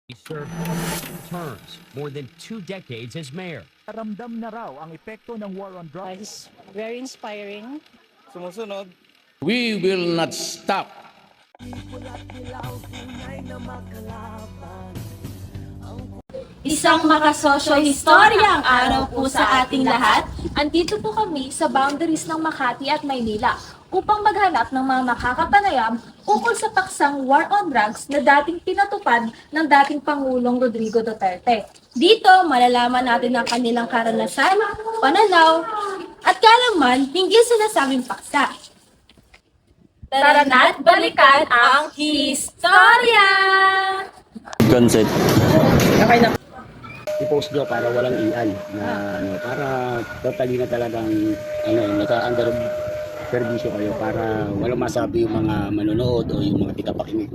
He served 2 terms, more than 2 decades as mayor. Ramdam na raw ang epekto ng war on drugs. He's very inspiring. Sumusunod. We will not stop. Isang makasosyo historyang araw po sa ating lahat. Andito po kami sa boundaries ng Makati at Maynila upang maghanap ng mga makakapanayam ukol sa paksang war on drugs na dating pinatupad ng dating Pangulong Rodrigo Duterte. Dito, malalaman natin ang kanilang karanasan, pananaw, at kalaman hinggil sa nasabing paksa. Tara na't balikan ang historya! Concept. I-post nyo para walang ian na para totally na talagang nasa-under permission kayo para walang masabi yung mga manonood o yung mga tagapakinig.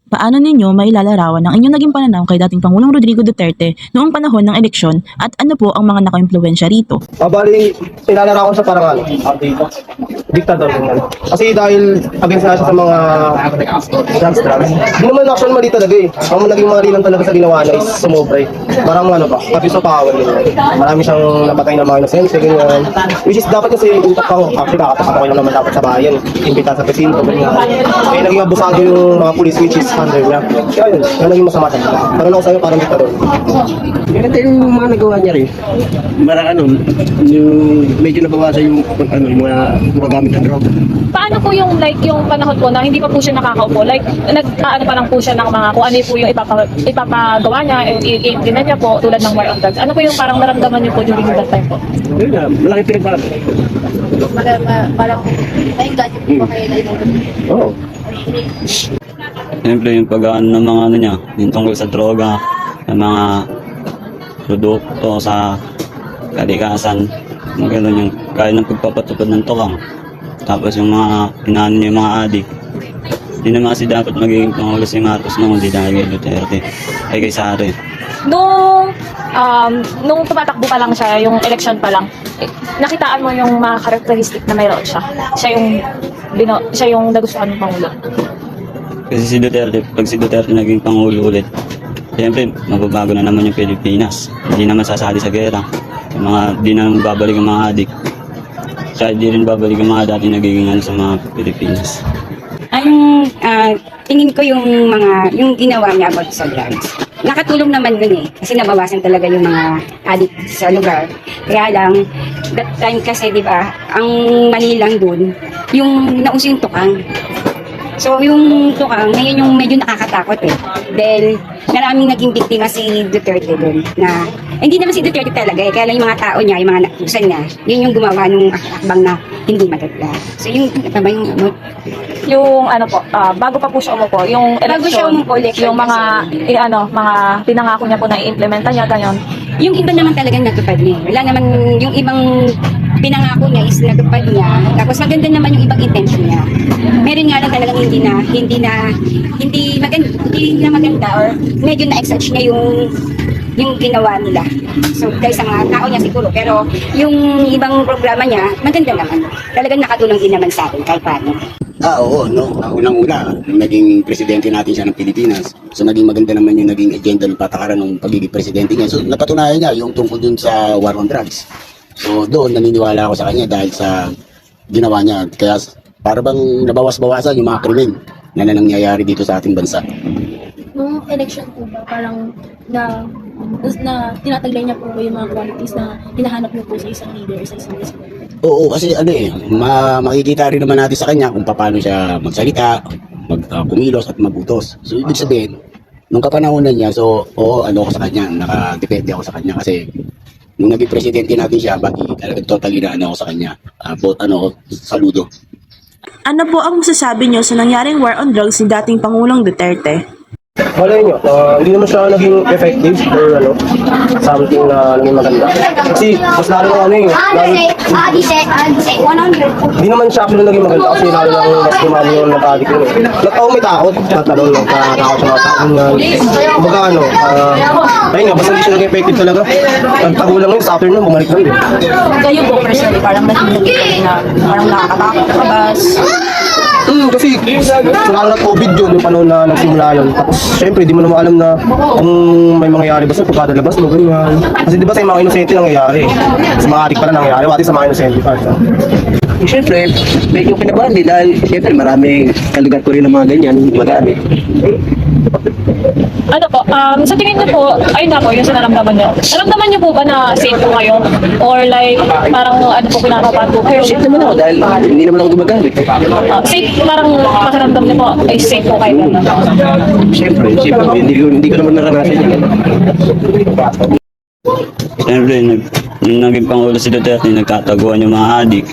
Paano ninyo mailalarawan ang inyong naging pananaw kay dating Pangulong Rodrigo Duterte noong panahon ng eleksyon at ano po ang mga naka-impluwensya rito? Bali, ilalarawan sa parang diktador naman. Kasi dahil against na siya sa mga drugs. Hindi naman actually mali talaga eh. Ang naging mali lang talaga sa ginawa niya is sumobra eh. Parang abuse of power yun. Marami siyang napatay na mga inosensya, ganyan. Which is dapat kasi impact ako. Actually, nakatapak naman dapat sa bayan. Imbita sa presinto, ganyan. Eh, naging abusado yung mga police which is under niya. Kaya yun, yan naging masama siya. Parang ako sa'yo, parang diktador. Ganito yung mga nagawa niya rin. Yung medyo nabawasan yung mga gumagamit ng droga. Paano po yung yung panahon po na hindi pa po siya nakakaupo? Nag-ano pa lang po siya ng mga kung ano po yung ipapagawa niya, i-implement niya po tulad ng war on drugs. Ano po yung parang naramdaman niyo po during that time po? Yun na, malaki pinagbago. Parang na-engage po kayo na Oo. Siyempre yung pag-ano ng mga niya, yung tungkol sa droga, ng mga produkto sa kalikasan, mga gano'n yung kaya ng pagpapatupad ng tukang. Tapos yung mga inaano niya yung mga adik. Hindi naman kasi dapat magiging Pangulo si Marcos nung hindi dahil kay Duterte, ay kay Sara. Nung tumatakbo pa lang siya, yung election pa lang, nakitaan mo yung mga characteristic na mayroon siya. Siya yung nagustuhan ng Pangulo. Kasi si Duterte, pag si Duterte naging Pangulo ulit, siyempre mababago na naman yung Pilipinas. Hindi naman sasali sa gera. Yung mga, di na babalik ang mga adik. Kaya di rin babalik ang mga dati nagiging sa mga Pilipinas. Ang tingin ko yung ginawa niya about sa drugs. Nakatulong naman dun eh. Kasi nabawasan talaga yung mga addict sa lugar. Kaya lang, that time kasi di ba, ang mali lang dun, yung nauso yung tukang. So yung tukang, ngayon yung medyo nakakatakot eh. Dahil maraming naging biktima si Duterte dun. Na, hindi naman si Duterte talaga eh. Kaya lang yung mga tao niya, yung mga nakusan niya, yun yung gumawa ng akbang na hindi maganda. So yung Bago pa po siya umupo, yung election, yung mga mga pinangako niya po na i-implementa niya, ganyan. Yung iba naman talagang natupad niya. Wala naman, yung ibang pinangako niya is natupad niya. Tapos maganda naman yung ibang intention niya. Meron nga lang talagang hindi maganda or medyo na-exage niya yung ginawa nila. So, dahil sa mga tao niya siguro. Pero yung ibang programa niya, maganda naman. Talagang nakatulong din naman sa atin kahit paano. Oo, no. Unang-una, naging presidente natin siya ng Pilipinas. So, naging maganda naman yung naging agenda ng patakaran ng pagiging presidente niya. So, napatunayan niya yung tungkol dun sa war on drugs. So, doon naniniwala ako sa kanya dahil sa ginawa niya. Kaya, para bang nabawas-bawasan yung mga krimen na nangyayari dito sa ating bansa. Nung election po ba, parang na tinataglay niya po ba yung mga qualities na hinahanap niyo po sa isang leader, sa isang presidente? Oo, kasi makikita rin naman natin sa kanya kung paano siya magsalita, kumilos at magutos. So, ibig sabihin, nung kapanahonan niya, ako sa kanya, nakadepende ako sa kanya kasi nung naging presidente natin siya, talagang totally na ako sa kanya. Saludo. Ano po ang masasabi nyo sa nangyaring war on drugs ni dating Pangulong Duterte? Malay nyo, hindi naman siya naging effective or something na naging maganda. Kasi mas lalo hindi naman siya actually naging maganda kasi lalo lang mas dumami yung nag-addict yun eh. Nagtao may takot, nagtatanong nagtatakot sa mga taong kumbaga ayun nga, basta hindi siya naging effective talaga. Nagtago lang yun, sa after nun, bumalik lang din. Kayo po personally, parang naging na parang nakakatakot, kabas, So lalo na COVID yun, yung panahon na nagsimula yun. Tapos syempre, di mo naman alam na kung may mangyayari ba sa pagkadalabas mo, ganyan. Kasi di ba sa mga inosente nangyayari? Sa mga adik pala nangyayari, wati sa mga inosente pa. Siyempre, medyo kinabahan din dahil siyempre maraming kalugar ko rin ng mga ganyan, marami. Ano po, sa tingin niyo po, ayun na po, yung sa naramdaman niyo. Naramdaman niyo po ba na safe po kayo? Or like, parang ano po pinakapan po kayo? Safe naman ako dahil hindi naman ako gumagamit. Safe, parang pakiramdam niyo po, ay safe po kayo. Siyempre, hindi ko naman naranasan yun. Siyempre, nung naging Pangulo si Duterte, nagtataguan yung mga adik,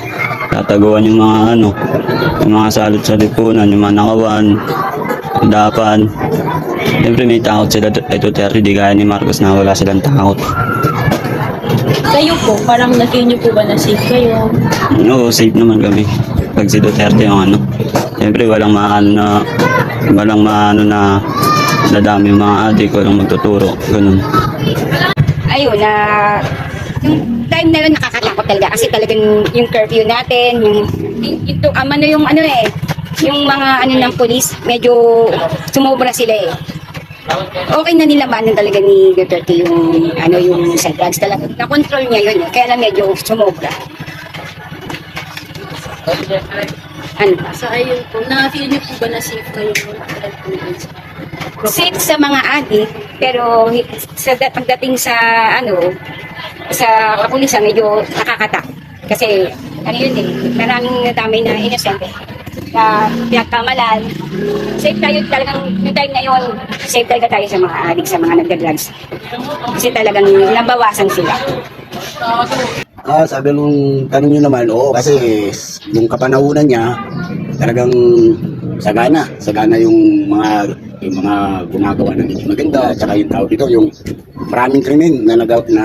tataguan yung mga yung mga salot sa lipunan, yung mga nakawan, dapan. Siyempre may takot sila kay Duterte, di gaya ni Marcos na wala silang takot. Kayo po, parang na-feel niyo po ba na safe kayo? Oo, safe naman kami. Pag si Duterte yung siyempre walang maano na dadami yung mga adik, walang magtuturo, ganun. Ayun, yung time na yun nakakatakot talaga kasi talagang yung curfew natin, yung mga ng police, medyo sumobra sila eh. Okay na nilabanan talaga ni Duterte yung sa drugs talaga. Na-control niya yun eh, kaya lang medyo sumobra. Sa ayun po, na-feel niyo po ba na safe kayo? Safe sa mga adik, pero pagdating sa sa kapulisan medyo nakakatakot. Kasi yun eh, maraming nadamay na innocent na pinagkamalan. Safe tayo talagang yung time na yun, safe talaga tayo sa mga adik, sa mga nagda-drugs. Kasi talagang nabawasan sila. Sabi nung tanong nyo naman, oo, kasi yung kapanahunan niya, talagang sagana yung mga gumagawa ng hindi maganda, tsaka yung tao dito, yung maraming krimen na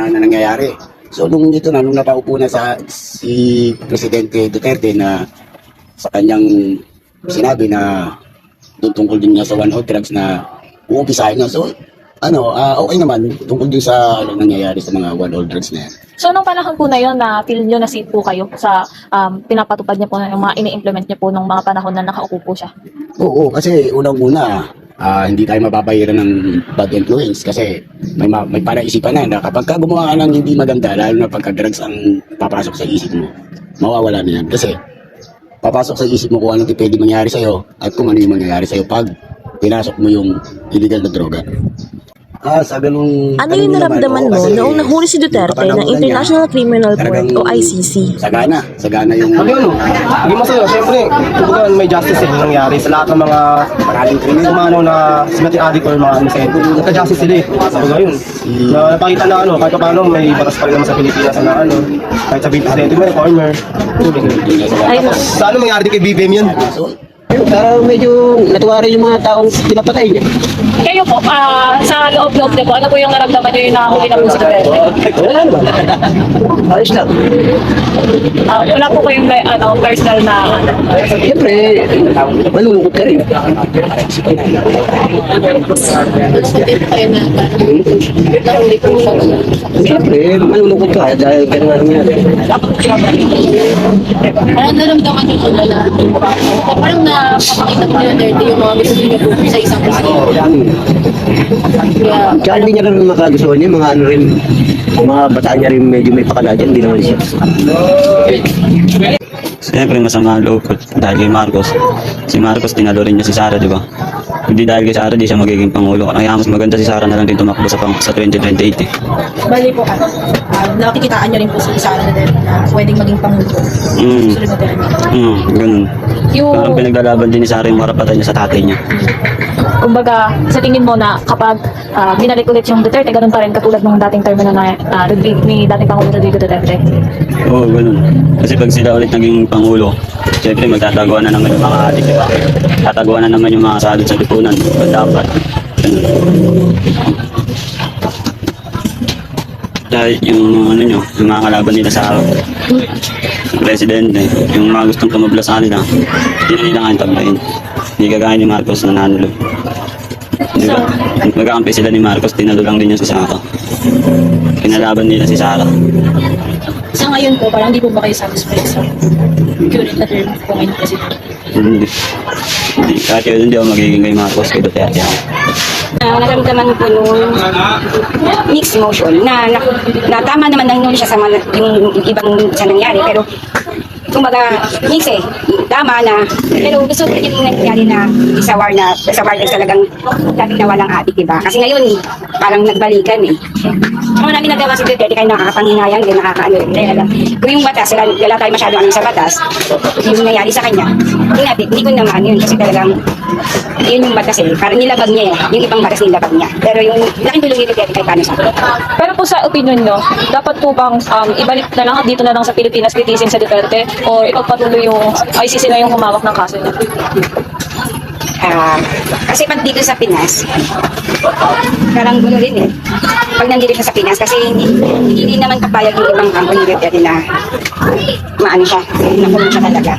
nangyayari. So nung napaupo na si Presidente Duterte na sa kanyang sinabi na doon tungkol din niya sa one-out drugs na uumpisahin niya. So okay naman tungkol din sa nangyayari sa mga one-out drugs na yan. So, nung panahon po na yun, na feel nyo na safe po kayo sa pinapatupad niya po, yung mga ini-implement niya po nung mga panahon na nakaupo po siya? Oo, kasi unang-una, hindi tayo mababayaran ng bad influence kasi may paraisipan na kapag ka gumawa ka ng hindi maganda, lalo na pagka drugs ang papasok sa isip mo, mawawala na yan. Kasi papasok sa isip mo kung anong pwede mangyari sa'yo at kung ano yung mangyayari sa'yo pag pinasok mo yung illegal na droga. Sabi nung Ano yung naramdaman mo noong nahuli si Duterte ng International Criminal Court o ICC? Sagana yung Hindi masaya, syempre, kumbaga may justice nangyari sa lahat ng mga maraming krimen. kumano na sigating adik or mga inosente. Nagka-justice sila eh. Kumbaga yun. Na napakita na kahit pa paano may batas pa rin naman sa Pilipinas na kahit sa 20% may reformer. Sa ano mangyari kay BBM yun? Pero medyo natuwa rin yung mga taong pinapatay niya. Kayo po, sa loob-loob niyo po, ano po yung naramdaman niyo yung nahuli na po si Duterte? Wala naman. Ayos lang. Wala po kayong personal na Siyempre, malulungkot ka rin. Siyempre, malulungkot ka dahil gano'n nga. Parang naramdaman niyo po na parang napapakita po yung Duterte yung mga gusto niyo po sa isang presidente. Tsaka hindi niya rin makagustuhan niya, mga mga bataan niya rin medyo may pakala dyan, hindi naman siya. Siyempre masama ang loob ko dahil kay Marcos. Si Marcos tinalo rin niya si Sara, di ba? Hindi dahil kay Sara, di siya magiging Pangulo. Kaya mas maganda si Sara na lang din tumakbo sa 2028 eh. Bali po, nakikitaan niyo rin po si Sara na pwedeng maging Pangulo. Ganun. Parang pinaglalaban din ni Sara yung karapatan niya sa tatay niya. Kumbaga, sa tingin mo na kapag binalik ulit yung Duterte, ganun pa rin katulad ng dating term na ni dating Pangulo Rodrigo Duterte? Oo, ganun. Kasi pag sila ulit naging Pangulo, siyempre magtataguan na naman yung mga adik, diba? Tataguan na naman yung mga salot sa lipunan. Dapat. Ganun. Dahil yung yung mga kalaban nila sa presidente, yung mga gustong tumabla sa kanila, hindi na nila kayang tablayin. Hindi kagaya ni Marcos na nanulo. Diba? Magkakampi sila ni Marcos, tinalo lang din yung si Sara. Pinalaban nila si Sara. Sa ngayon po, parang hindi po ba kayo satisfied sa current na term po ngayon president? Kahit yun, hindi ako magiging kay Marcos, kay Duterte. Naramdaman ko nung mixed emotion na tama naman nang nung siya sa yung ibang sa nangyari, pero kumbaga mix tama na, pero gusto ko yung nangyari na sa war talagang dapat na walang adik, diba? Kasi ngayon parang nagbalikan Ano namin nagawa si Duterte kaya nakakapanghinayang din, nakakaano. Kung yung batas, wala tayo masyado sa batas, yung nangyari sa kanya, hindi ko naman yun kasi talagang yun yung batas parang nilabag niya yung ibang batas nilabag niya. Pero yung laking tulong ni Duterte kay paano sa akin. Pero po sa opinion nyo, dapat po bang ibalik na lang dito na lang sa Pilipinas litisin sa Duterte o ipagpatuloy yung ICC na yung humawak ng kaso niya? Kasi pag dito sa Pinas, parang gulo rin pag nandito sa Pinas kasi hindi naman kapayag yung ibang kampo ni Duterte na maano siya, nakulong siya talaga.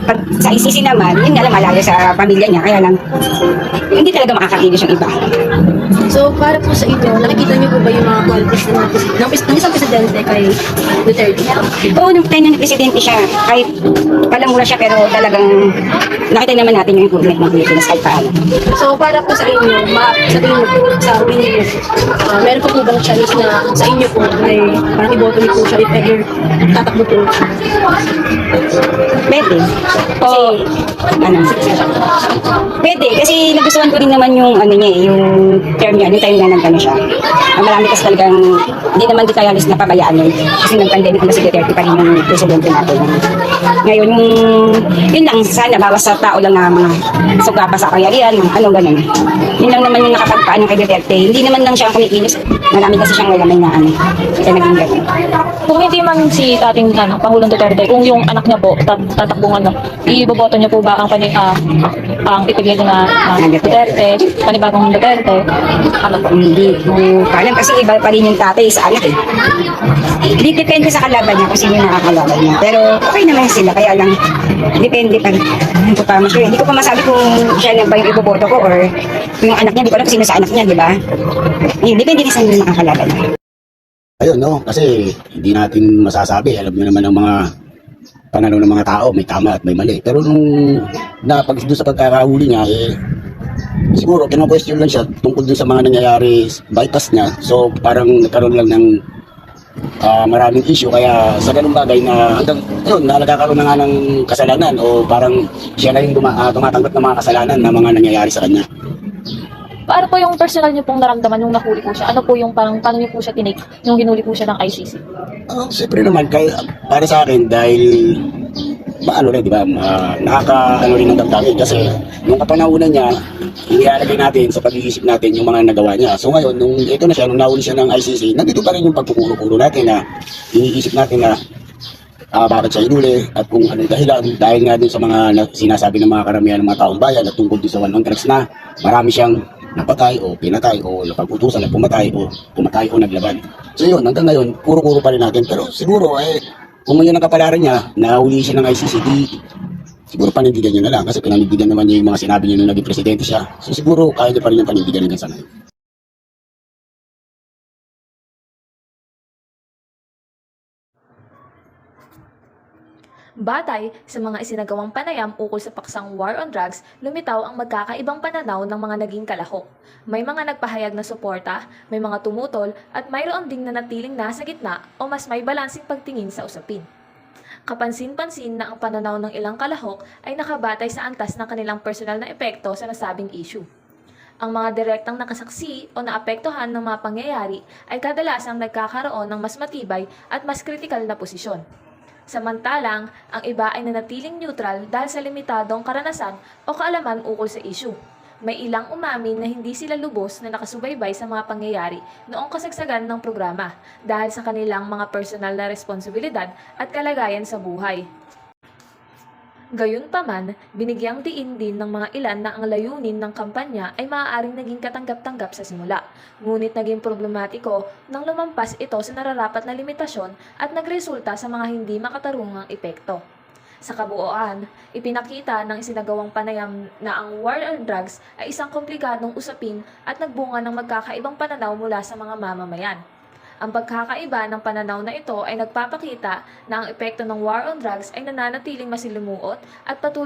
Pag sa ICC naman, yun nga lang malayo sa pamilya niya, kaya lang hindi talaga makakakilos yung iba. So, para po sa inyo, nakikita niyo po ba yung mga qualities ng isang presidente kay Duterte? Oo, nung time na presidente siya, kahit palamura siya, pero talagang nakita naman natin yung improvement ng Pilipinas kahit paano. So, para po sa inyo, sa tingin niyo po, sa opinion niyo po, meron po bang chance na sa inyo po ay parang iboto niyo po siya if ever tatakbo po? Pwede. Kasi, pwede. Kasi nagustuhan ko rin naman yung yung term niya, yung time na nagkano siya. Marami kasi talagang, hindi naman di tayo halos napabayaan yun. Kasi nung pandemic na si Duterte pa rin yung presidente natin. Ngayon, yun lang, sana bawas sa tao lang na mga suga pa sa karyarihan, ganun. Yun lang naman yung nakapagpaano kay Duterte. Hindi naman lang siya kumikilos. Marami kasi siyang lalamay na kaya naging ganun. Kung hindi man si dating Pangulong Duterte, kung yung anak niya po tatakbong iboboto niyo po ba ang pipiliin na Duterte, panibagong Duterte? Hindi ko alam kasi iba pa rin yung tatay sa anak Hindi depende sa kalaban niya kung sino yung nakakalaban niya. Pero okay naman sila, kaya lang depende pa rin. Hindi ko pa masabi kung siya na ba yung iboboto ko or yung anak niya, hindi ko alam kung sino sa anak niya, di ba? Depende rin sa yung nakakalaban niya. Ayun, no? Kasi hindi natin masasabi. Alam nyo naman ang mga pananaw ng mga tao, may tama at may mali. Pero nung doon sa pagkakahuli niya, siguro, kino-question lang siya tungkol dun sa mga nangyayari, bypass niya. So, parang nagkaroon lang ng maraming issue. Kaya sa ganung bagay na hanggang yun, na nagkakaroon na nga ng kasalanan o parang siya na yung tumatanggap ng mga kasalanan na mga nangyayari sa kanya. Paano po yung personal niyo pong naramdaman yung nahuli po siya? Ano po yung paano niyo po siya tinake yung hinuli po siya ng ICC? Siyempre naman, para sa akin, dahil di ba, nakaka-ano rin ng damdamin kasi nung kapanahunan niya, inilalagay natin sa pag-iisip natin yung mga nagawa niya. So ngayon, nung ito na siya, nung nahuli siya ng ICC, nandito pa rin yung pagkukuro-kuro natin na iniisip natin na bakit siya hinuli at kung anong dahilan dahil nga dun sa mga sinasabi ng mga karamihan ng mga taong bayan at tungkol dun sa 1 on drugs na marami siyang napatay o pinatay o napag-utusan na pumatay o naglaban. So yun, hanggang ngayon, kuro-kuro pa rin natin. Pero siguro, kung ngayon ang kapalaran niya, nahuli siya ng ICC, siguro panindigan niya na lang kasi pinanindigan naman niya yung mga sinabi niya nung naging presidente siya. So siguro, kaya niya pa rin yung panindigan hanggang sa ngayon. Batay sa mga isinagawang panayam ukol sa paksang war on drugs, lumitaw ang magkakaibang pananaw ng mga naging kalahok. May mga nagpahayag na suporta, may mga tumutol, at mayroon ding nanatiling nasa gitna o mas may balansing pagtingin sa usapin. Kapansin-pansin na ang pananaw ng ilang kalahok ay nakabatay sa antas ng kanilang personal na epekto sa nasabing issue. Ang mga direktang nakasaksi o naapektuhan ng mga pangyayari ay kadalasang nagkakaroon ng mas matibay at mas kritikal na posisyon. Samantalang, ang iba ay nanatiling neutral dahil sa limitadong karanasan o kaalaman ukol sa issue. May ilang umamin na hindi sila lubos na nakasubaybay sa mga pangyayari noong kasagsagan ng programa dahil sa kanilang mga personal na responsibilidad at kalagayan sa buhay. Gayunpaman, binigyang diin din ng mga ilan na ang layunin ng kampanya ay maaaring naging katanggap-tanggap sa simula, ngunit naging problematiko nang lumampas ito sa nararapat na limitasyon at nagresulta sa mga hindi makatarungang epekto. Sa kabuuan, ipinakita ng isinagawang panayam na ang war on drugs ay isang komplikadong usapin at nagbunga ng magkakaibang pananaw mula sa mga mamamayan. Ang pagkakaiba ng pananaw na ito ay nagpapakita na ang epekto ng war on drugs ay nananatiling masilimuot at patuloy